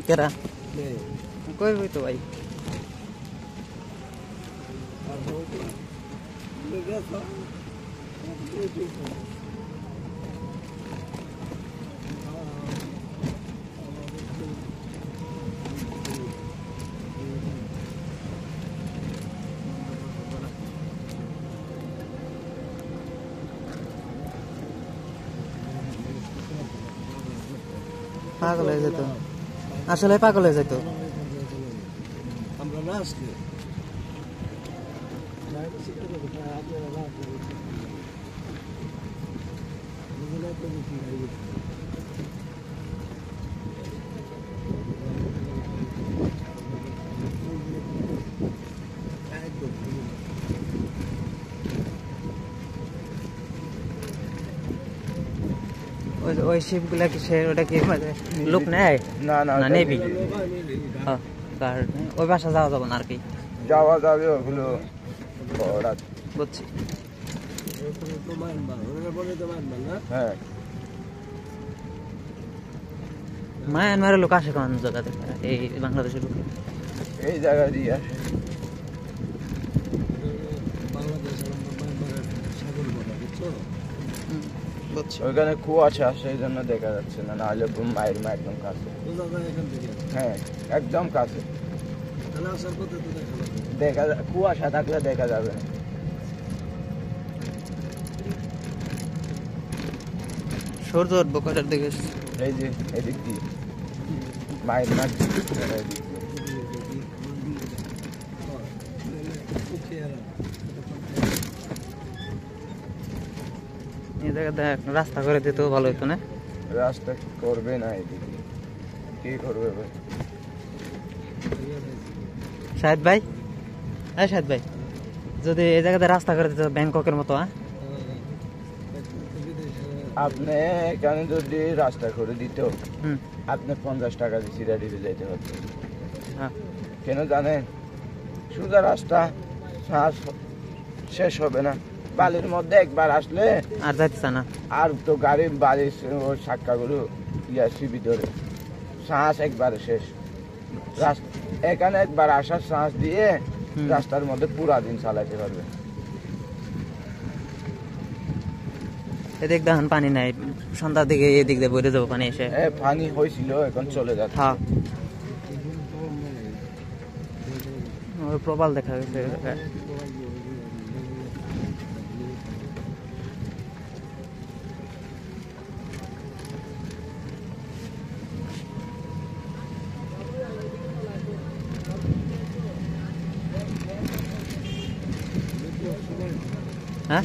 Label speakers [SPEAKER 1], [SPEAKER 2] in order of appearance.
[SPEAKER 1] কেরা কই হই তো ভাই পাগল হয়ে যেত আসলে পাগল হয়ে যেত
[SPEAKER 2] আমরা না আজকে
[SPEAKER 1] ওই শিপগুলা কি সে ওটা কি মানে লোক নেয়
[SPEAKER 3] না না
[SPEAKER 1] না নেবি ওই বাসা যাওয়া যাবে না আর কি
[SPEAKER 3] যাওয়া যাবে ওগুলো
[SPEAKER 1] বুঝছি
[SPEAKER 3] হ্যাঁ
[SPEAKER 1] মায়ানমারের লোক আসে কোন জায়গা থেকে এই বাংলাদেশের লোক
[SPEAKER 3] এই জায়গা দিয়ে আসে ওইখানে কুয়াশা সেই জন্য দেখা যাচ্ছে না, নাহলে মায়ের মা একদম কাছে। হ্যাঁ একদম কাছে, দেখা কুয়াশা থাকলে দেখা যাবে না।
[SPEAKER 1] সূর্য উঠবো কটার দিকে?
[SPEAKER 3] এই যে এদিক দিয়ে মায়ের মা
[SPEAKER 1] এই জায়গাতে রাস্তা করে দিতেও ভালো হতো না?
[SPEAKER 3] রাস্তা করবে না, এদিকে কি করবে ভাই?
[SPEAKER 1] শাহেদ ভাই, হ্যাঁ শাহেদ ভাই, যদি এই জায়গাতে রাস্তা করে দিত ব্যাংককের মতো, হ্যাঁ
[SPEAKER 3] আপনি এখানে যদি রাস্তা করে দিত আপনি 50 টাকা দিয়ে সিরাডিতে যাইতে পারতেন। কেন জানেন? সোজা রাস্তা শেষ হবে না, বালির মধ্যে একবার আসলে
[SPEAKER 1] আর যাচ্ছে না,
[SPEAKER 3] আর তো গাড়ির বালির সাক্কাগুলো ইয়াসি ভিতরে শ্বাস একবারে শেষ। এখানে একবার আসার শ্বাস দিয়ে রাস্তার মধ্যে পুরা দিন চালাইতে পারবে।
[SPEAKER 1] এদিক দেখেন পানি নাই, সন্ধ্যার দিকে এদিক দিয়ে বইরে যাবো পানি এসে।
[SPEAKER 3] পানি হয়েছিল, এখন চলে যাচ্ছে।
[SPEAKER 1] হ্যাঁ প্রবাল দেখা গেছে। হ্যাঁ